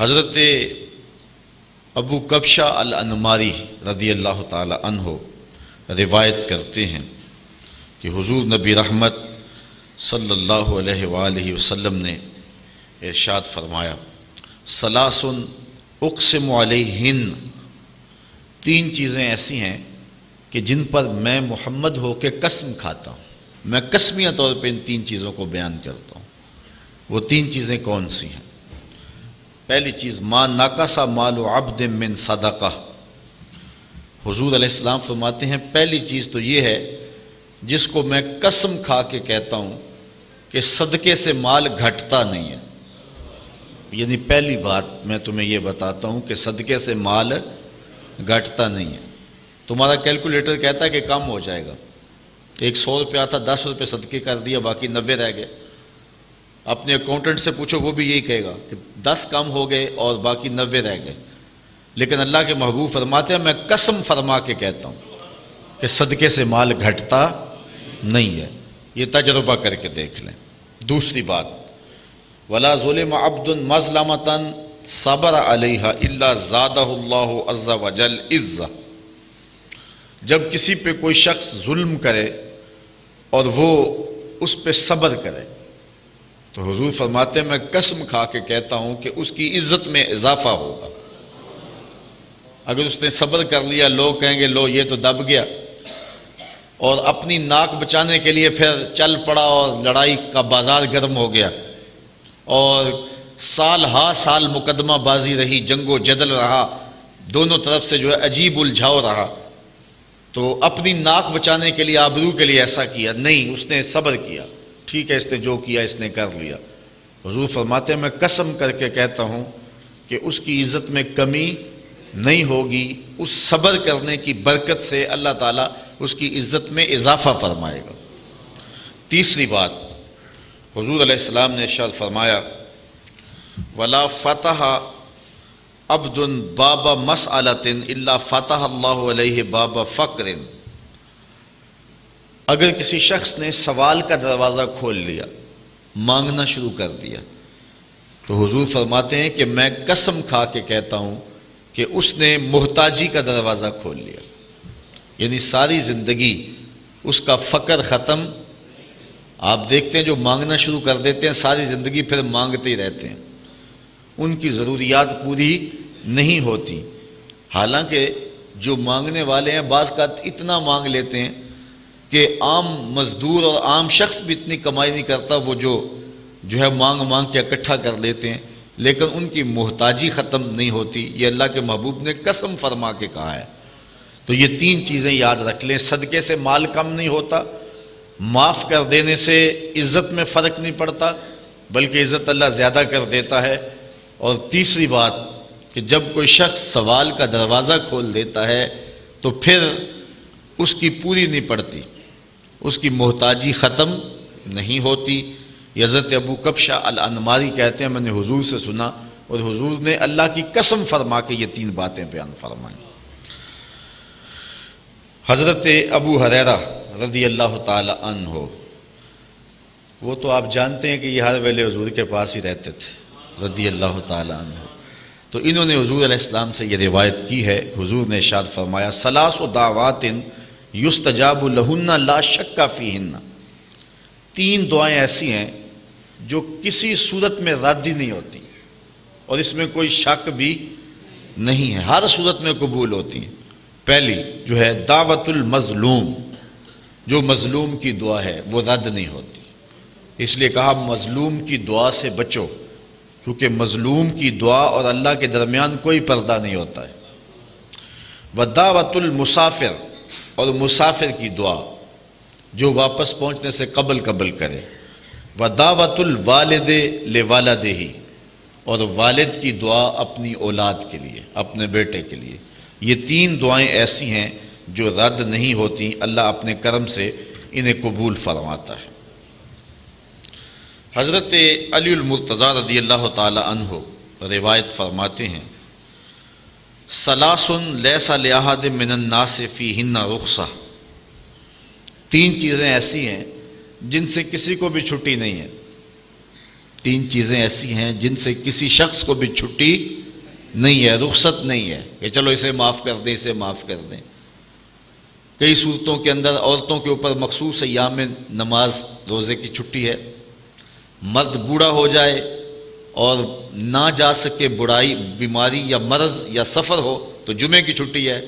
حضرت ابو کبشہ الانماری رضی اللہ تعالی عنہ روایت کرتے ہیں کہ حضور نبی رحمت صلی اللہ علیہ وآلہ وسلم نے ارشاد فرمایا، ثلاث اقسم علیہن، تین چیزیں ایسی ہیں کہ جن پر میں محمد ہو کے قسم کھاتا ہوں، میں قسمیہ طور پہ ان تین چیزوں کو بیان کرتا ہوں۔ وہ تین چیزیں کون سی ہیں؟ پہلی چیز، ما نقص مال عبد من صدقہ۔ حضور علیہ السلام فرماتے ہیں پہلی چیز تو یہ ہے جس کو میں قسم کھا کے کہتا ہوں کہ صدقے سے مال گھٹتا نہیں ہے۔ یعنی پہلی بات میں تمہیں یہ بتاتا ہوں کہ صدقے سے مال گھٹتا نہیں ہے۔ تمہارا کیلکولیٹر کہتا ہے کہ کم ہو جائے گا، ایک 100 روپیہ تھا، 10 روپے صدقے کر دیا، باقی 90 رہ گئے۔ اپنے اکاؤنٹنٹ سے پوچھو، وہ بھی یہی کہے گا کہ 10 کم ہو گئے اور باقی 90 رہ گئے۔ لیکن اللہ کے محبوب فرماتے ہیں میں قسم فرما کے کہتا ہوں کہ صدقے سے مال گھٹتا نہیں ہے۔ یہ تجربہ کر کے دیکھ لیں۔ دوسری بات، وَلَا ظُلِمَ عَبْدٌ مَظْلَمَةً صَبَرَ عَلَيْهَا إِلَّا زَادَهُ اللَّهُ عَزَّ وَجَلَّ عِزًّا۔ جب کسی پہ کوئی شخص ظلم کرے اور وہ اس پہ صبر کرے تو حضور فرماتے ہیں میں قسم کھا کے کہتا ہوں کہ اس کی عزت میں اضافہ ہوگا۔ اگر اس نے صبر کر لیا، لوگ کہیں گے لو یہ تو دب گیا، اور اپنی ناک بچانے کے لیے پھر چل پڑا اور لڑائی کا بازار گرم ہو گیا، اور سال ہا سال مقدمہ بازی رہی، جنگ و جدل رہا، دونوں طرف سے جو ہے عجیب الجھاؤ رہا، تو اپنی ناک بچانے کے لیے، آبرو کے لیے ایسا کیا نہیں، اس نے صبر کیا، ٹھیک ہے اس نے جو کیا اس نے کر لیا۔ حضور فرماتے ہیں میں قسم کر کے کہتا ہوں کہ اس کی عزت میں کمی نہیں ہوگی، اس صبر کرنے کی برکت سے اللہ تعالیٰ اس کی عزت میں اضافہ فرمائے گا۔ تیسری بات، حضور علیہ السلام نے ارشاد فرمایا، وَلَا فَتَحَ عَبْدٌ بَابَ مَسْأَلَةٍ إِلَّا فَتَحَ اللَّهُ عَلَيْهِ بَابَ فَقْرٍ۔ اگر کسی شخص نے سوال کا دروازہ کھول لیا، مانگنا شروع کر دیا، تو حضور فرماتے ہیں کہ میں قسم کھا کے کہتا ہوں کہ اس نے محتاجی کا دروازہ کھول لیا۔ یعنی ساری زندگی اس کا فقر ختم۔ آپ دیکھتے ہیں جو مانگنا شروع کر دیتے ہیں ساری زندگی پھر مانگتے ہی رہتے ہیں، ان کی ضروریات پوری نہیں ہوتی۔ حالانکہ جو مانگنے والے ہیں بعض کا اتنا مانگ لیتے ہیں کہ عام مزدور اور عام شخص بھی اتنی کمائی نہیں کرتا، وہ جو ہے مانگ مانگ کے اکٹھا کر لیتے ہیں، لیکن ان کی محتاجی ختم نہیں ہوتی۔ یہ اللہ کے محبوب نے قسم فرما کے کہا ہے۔ تو یہ تین چیزیں یاد رکھ لیں، صدقے سے مال کم نہیں ہوتا، معاف کر دینے سے عزت میں فرق نہیں پڑتا بلکہ عزت اللہ زیادہ کر دیتا ہے، اور تیسری بات کہ جب کوئی شخص سوال کا دروازہ کھول دیتا ہے تو پھر اس کی پوری نہیں پڑتی، اس کی محتاجی ختم نہیں ہوتی۔ حضرت ابو کبشہ الانماری کہتے ہیں میں نے حضور سے سنا اور حضور نے اللہ کی قسم فرما کے یہ تین باتیں بیان فرمائیں۔ حضرت ابو ہریرہ رضی اللہ تعالی عنہ، وہ تو آپ جانتے ہیں کہ یہ ہر ویلے حضور کے پاس ہی رہتے تھے رضی اللہ تعالی عنہ، تو انہوں نے حضور علیہ السلام سے یہ روایت کی ہے، حضور نے ارشاد فرمایا، ثلاث دعوات یستجاب لہن لا شک فیہن۔ تین دعائیں ایسی ہیں جو کسی صورت میں رد ہی نہیں ہوتی اور اس میں کوئی شک بھی نہیں ہے، ہر صورت میں قبول ہوتی ہیں۔ پہلی جو ہے دعوت المظلوم، جو مظلوم کی دعا ہے وہ رد نہیں ہوتی، اس لیے کہا مظلوم کی دعا سے بچو، کیونکہ مظلوم کی دعا اور اللہ کے درمیان کوئی پردہ نہیں ہوتا ہے۔ ودعوت المسافر، اور مسافر کی دعا جو واپس پہنچنے سے قبل کرے۔ ودعوت الوالد لوالدہ، اور والد کی دعا اپنی اولاد کے لیے، اپنے بیٹے کے لیے۔ یہ تین دعائیں ایسی ہیں جو رد نہیں ہوتی، اللہ اپنے کرم سے انہیں قبول فرماتا ہے۔ حضرت علی المرتضیٰ رضی اللہ تعالی عنہ روایت فرماتے ہیں، ثلاث لیس لأحد من الناس فیہن رخصہ۔ تین چیزیں ایسی ہیں جن سے کسی کو بھی چھٹی نہیں ہے۔ تین چیزیں ایسی ہیں جن سے کسی شخص کو بھی چھٹی نہیں ہے، رخصت نہیں ہے کہ چلو اسے معاف کر دیں، اسے معاف کر دیں۔ کئی صورتوں کے اندر عورتوں کے اوپر مخصوص ایام میں نماز روزے کی چھٹی ہے۔ مرد بوڑھا ہو جائے اور نہ جا سکے، بڑائی، بیماری یا مرض یا سفر ہو تو جمعے کی چھٹی ہے۔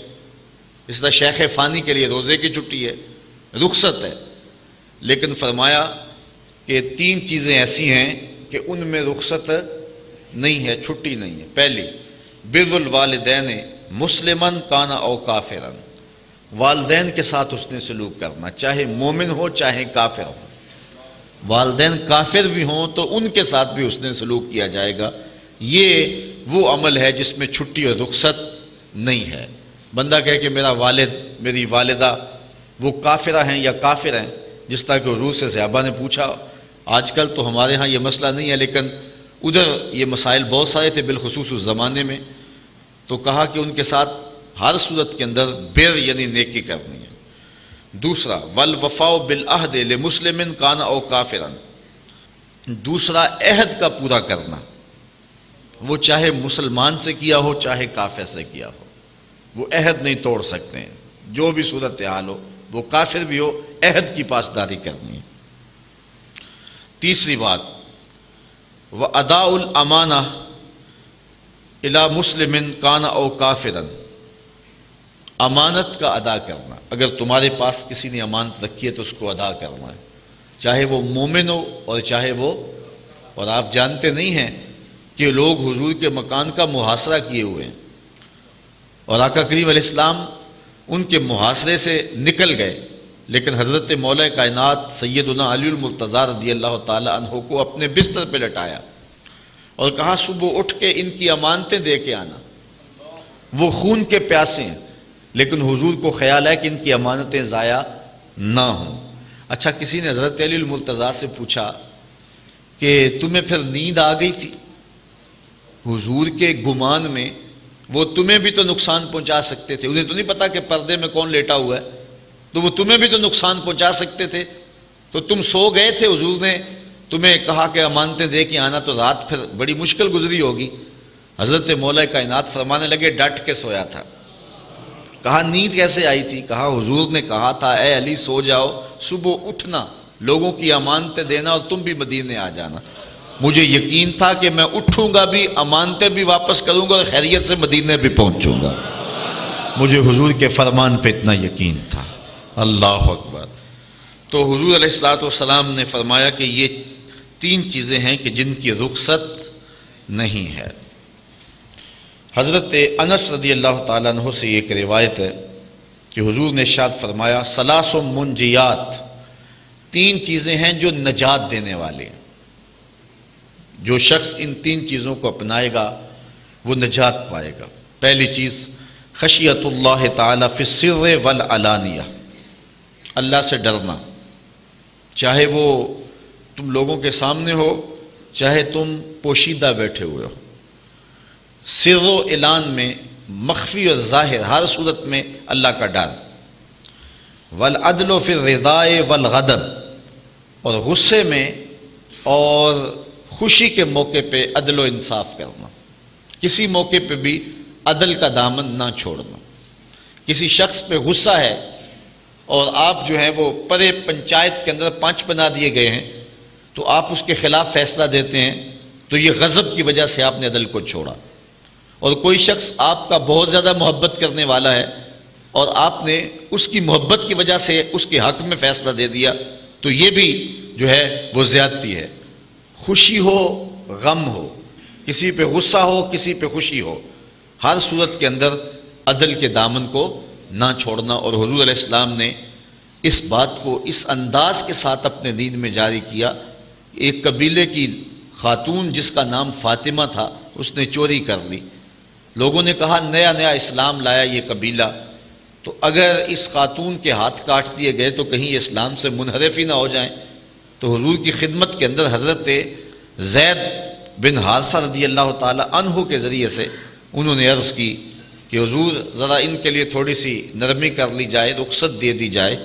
اس طرح شیخ فانی کے لیے روزے کی چھٹی ہے، رخصت ہے۔ لیکن فرمایا کہ تین چیزیں ایسی ہیں کہ ان میں رخصت نہیں ہے، چھٹی نہیں ہے۔ پہلی، بر الوالدین مسلمن کانا او کافرن، والدین کے ساتھ اس نے سلوک کرنا، چاہے مومن ہو چاہے کافر ہو۔ والدین کافر بھی ہوں تو ان کے ساتھ بھی اس نے سلوک کیا جائے گا۔ یہ وہ عمل ہے جس میں چھٹی اور رخصت نہیں ہے۔ بندہ کہے کہ میرا والد، میری والدہ وہ کافرہ ہیں یا کافر ہیں، جس طرح کہ حضور سے صحابہ نے پوچھا۔ آج کل تو ہمارے ہاں یہ مسئلہ نہیں ہے، لیکن ادھر یہ مسائل بہت سارے تھے، بالخصوص اس زمانے میں۔ تو کہا کہ ان کے ساتھ ہر صورت کے اندر بر یعنی نیکی کرنی ہے۔ دوسرا، والوفاء بالعہد لمسلم کان او کافرا، دوسرا عہد کا پورا کرنا، وہ چاہے مسلمان سے کیا ہو چاہے کافر سے کیا ہو، وہ عہد نہیں توڑ سکتے ہیں، جو بھی صورتحال ہو، وہ کافر بھی ہو، عہد کی پاسداری کرنی ہے۔ تیسری بات، وَأَدَاءُ الْأَمَانَةِ إِلَى مُسْلِمٍ كَانَ أَوْ كَافِرًا، امانت کا ادا کرنا۔ اگر تمہارے پاس کسی نے امانت رکھی ہے تو اس کو ادا کرنا ہے، چاہے وہ مومن ہو اور چاہے وہ، اور آپ جانتے نہیں ہیں کہ لوگ حضور کے مکان کا محاصرہ کیے ہوئے ہیں اور آقا کریم علیہ السلام ان کے محاصرے سے نکل گئے، لیکن حضرت مولا کائنات سیدنا علی المرتضیٰ رضی اللہ تعالی عنہ کو اپنے بستر پہ لٹایا اور کہا صبح اٹھ کے ان کی امانتیں دے کے آنا، وہ خون کے پیاسے ہیں، لیکن حضور کو خیال ہے کہ ان کی امانتیں ضائع نہ ہوں۔ اچھا، کسی نے حضرت علی المرتضیٰ سے پوچھا کہ تمہیں پھر نیند آ گئی تھی؟ حضور کے گمان میں وہ تمہیں بھی تو نقصان پہنچا سکتے تھے، انہیں تو نہیں پتا کہ پردے میں کون لیٹا ہوا ہے، تو وہ تمہیں بھی تو نقصان پہنچا سکتے تھے، تو تم سو گئے تھے، حضور نے تمہیں کہا کہ امانتیں دے کے آنا، تو رات پھر بڑی مشکل گزری ہوگی۔ حضرت مولا کائنات فرمانے لگے ڈٹ کے سویا تھا۔ کہا نیند کیسے آئی تھی؟ کہا حضور نے کہا تھا اے علی سو جاؤ، صبح اٹھنا، لوگوں کی امانتیں دینا اور تم بھی مدینے آ جانا۔ مجھے یقین تھا کہ میں اٹھوں گا بھی، امانتیں بھی واپس کروں گا اور خیریت سے مدینے بھی پہنچوں گا۔ مجھے حضور کے فرمان پہ اتنا یقین تھا۔ اللہ اکبر۔ تو حضور علیہ الصلوۃ والسلام نے فرمایا کہ یہ تین چیزیں ہیں کہ جن کی رخصت نہیں ہے۔ حضرت انس رضی اللہ تعالیٰ عنہ سے ایک روایت ہے کہ حضور نے ارشاد فرمایا ثلاث منجیات، تین چیزیں ہیں جو نجات دینے والے ہیں، جو شخص ان تین چیزوں کو اپنائے گا وہ نجات پائے گا۔ پہلی چیز خشیت اللہ تعالیٰ فی السر والعلانیہ، اللہ سے ڈرنا، چاہے وہ تم لوگوں کے سامنے ہو چاہے تم پوشیدہ بیٹھے ہوئے ہو، سر و اعلان میں، مخفی اور ظاہر، ہر صورت میں اللہ کا ڈر۔ والعدل فی الرضاء والغضب، اور غصے میں اور خوشی کے موقع پہ عدل و انصاف کرنا، کسی موقع پہ بھی عدل کا دامن نہ چھوڑنا۔ کسی شخص پہ غصہ ہے اور آپ جو ہیں وہ پرے پنچایت کے اندر 5 بنا دیے گئے ہیں، تو آپ اس کے خلاف فیصلہ دیتے ہیں، تو یہ غضب کی وجہ سے آپ نے عدل کو چھوڑا۔ اور کوئی شخص آپ کا بہت زیادہ محبت کرنے والا ہے اور آپ نے اس کی محبت کی وجہ سے اس کے حق میں فیصلہ دے دیا، تو یہ بھی جو ہے وہ زیادتی ہے۔ خوشی ہو غم ہو، کسی پہ غصہ ہو کسی پہ خوشی ہو، ہر صورت کے اندر عدل کے دامن کو نہ چھوڑنا۔ اور حضور علیہ السلام نے اس بات کو اس انداز کے ساتھ اپنے دین میں جاری کیا۔ ایک قبیلے کی خاتون جس کا نام فاطمہ تھا، اس نے چوری کر لی۔ لوگوں نے کہا نیا نیا اسلام لایا یہ قبیلہ، تو اگر اس خاتون کے ہاتھ کاٹ دیے گئے تو کہیں یہ اسلام سے منحرف ہی نہ ہو جائیں۔ تو حضور کی خدمت کے اندر حضرت زید بن حارثہ رضی اللہ تعالی عنہ کے ذریعے سے انہوں نے عرض کی کہ حضور ذرا ان کے لیے تھوڑی سی نرمی کر لی جائے، رخصت دے دی جائے۔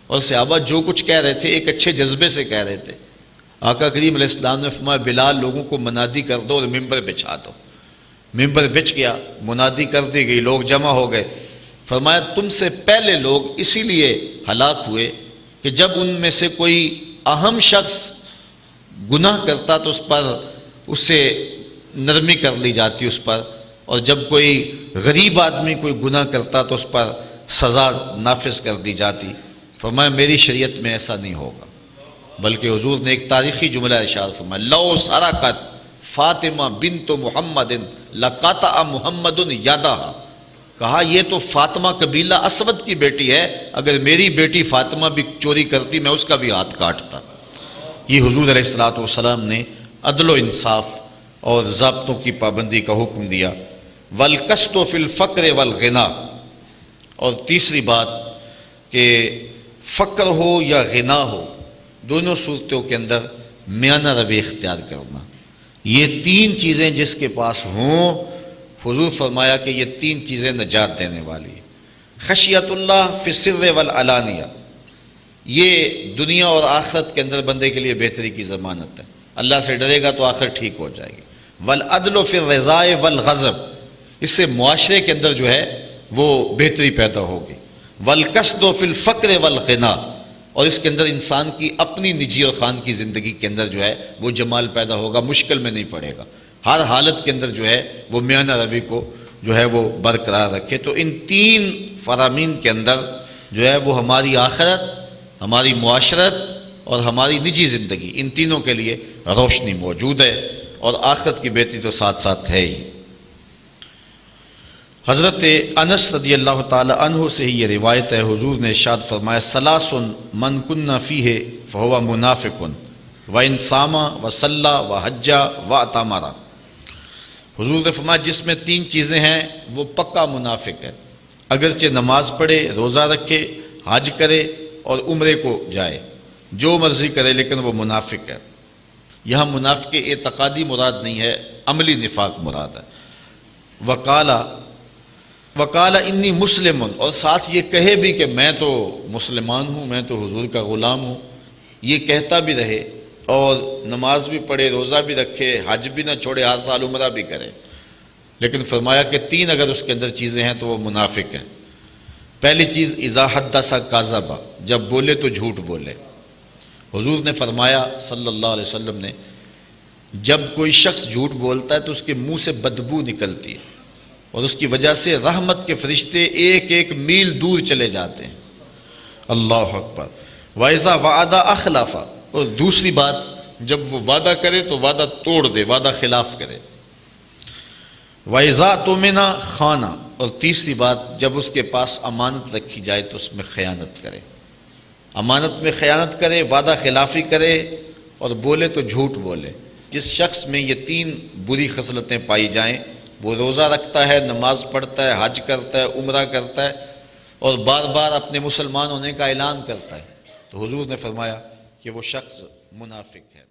اور صحابہ جو کچھ کہہ رہے تھے ایک اچھے جذبے سے کہہ رہے تھے۔ آقا کریم علیہ السلام نے فرمایا بلال لوگوں کو منادی کر دو اور ممبر بچھا دو۔ ممبر بچھ گیا، منادی کر دی گئی، لوگ جمع ہو گئے۔ فرمایا تم سے پہلے لوگ اسی لیے ہلاک ہوئے کہ جب ان میں سے کوئی اہم شخص گناہ کرتا تو اس سے نرمی کر لی جاتی اس پر، اور جب کوئی غریب آدمی کوئی گناہ کرتا تو اس پر سزا نافذ کر دی جاتی۔ فرمایا میری شریعت میں ایسا نہیں ہوگا، بلکہ حضور نے ایک تاریخی جملہ ارشاد فرمایا لو سرقت فاطمہ بنت محمد لقطع محمد یدہا، کہا یہ تو فاطمہ قبیلہ اسود کی بیٹی ہے، اگر میری بیٹی فاطمہ بھی چوری کرتی میں اس کا بھی ہاتھ کاٹتا۔ یہ حضور علیہ الصلوۃ والسلام نے عدل و انصاف اور ضابطوں کی پابندی کا حکم دیا۔ والقسط فی الفقر والغنا، اور تیسری بات کہ فقر ہو یا غنا ہو، دونوں صورتوں کے اندر میانہ روی اختیار کرنا، یہ تین چیزیں جس کے پاس ہوں، حضور فرمایا کہ یہ تین چیزیں نجات دینے والی ہیں۔ خشیت اللہ فی السر والعلانیہ، یہ دنیا اور آخرت کے اندر بندے کے لیے بہتری کی ضمانت ہے، اللہ سے ڈرے گا تو آخرت ٹھیک ہو جائے گی۔ والعدل فی الرضا والغضب، اس سے معاشرے کے اندر جو ہے وہ بہتری پیدا ہوگی۔ والقصد فی الفقر والغنا، اور اس کے اندر انسان کی اپنی نجی اور خان کی زندگی کے اندر جو ہے وہ جمال پیدا ہوگا، مشکل میں نہیں پڑے گا، ہر حالت کے اندر جو ہے وہ میانہ روی کو جو ہے وہ برقرار رکھے۔ تو ان تین فرامین کے اندر جو ہے وہ ہماری آخرت، ہماری معاشرت اور ہماری نجی زندگی، ان تینوں کے لیے روشنی موجود ہے، اور آخرت کی بہتری تو ساتھ ساتھ ہے ہی۔ حضرت انس رضی اللہ تعالی عنہ سے ہی یہ روایت ہے، حضور نے ارشاد فرمایا ثلاث من کن فیہ فہو منافق وان صام وصلی وحج واعتمر، حضور نے فرمایا جس میں تین چیزیں ہیں وہ پکا منافق ہے، اگرچہ نماز پڑھے، روزہ رکھے، حج کرے اور عمرے کو جائے، جو مرضی کرے، لیکن وہ منافق ہے۔ یہاں منافق اعتقادی مراد نہیں ہے، عملی نفاق مراد ہے۔ وقال انی مسلم، اور ساتھ یہ کہے بھی کہ میں تو مسلمان ہوں، میں تو حضور کا غلام ہوں، یہ کہتا بھی رہے اور نماز بھی پڑھے، روزہ بھی رکھے، حج بھی نہ چھوڑے، ہر سال عمرہ بھی کرے، لیکن فرمایا کہ تین اگر اس کے اندر چیزیں ہیں تو وہ منافق ہیں۔ پہلی چیز اذا حدث کذب، جب بولے تو جھوٹ بولے۔ حضور نے فرمایا صلی اللہ علیہ وسلم نے، جب کوئی شخص جھوٹ بولتا ہے تو اس کے منہ سے بدبو نکلتی ہے، اور اس کی وجہ سے رحمت کے فرشتے ایک ایک میل دور چلے جاتے ہیں۔ اللہ اکبر۔ وَإِذَا وَعَدَ أَخْلَفَ، اور دوسری بات جب وہ وعدہ کرے تو وعدہ توڑ دے، وعدہ خلاف کرے۔ وَإِذَا اؤْتُمِنَ خَانَ، اور تیسری بات جب اس کے پاس امانت رکھی جائے تو اس میں خیانت کرے، امانت میں خیانت کرے، وعدہ خلافی کرے اور بولے تو جھوٹ بولے۔ جس شخص میں یہ تین بری خصلتیں پائی جائیں، وہ روزہ رکھتا ہے، نماز پڑھتا ہے، حج کرتا ہے، عمرہ کرتا ہے، اور بار بار اپنے مسلمان ہونے کا اعلان کرتا ہے، تو حضور نے فرمایا کہ وہ شخص منافق ہے۔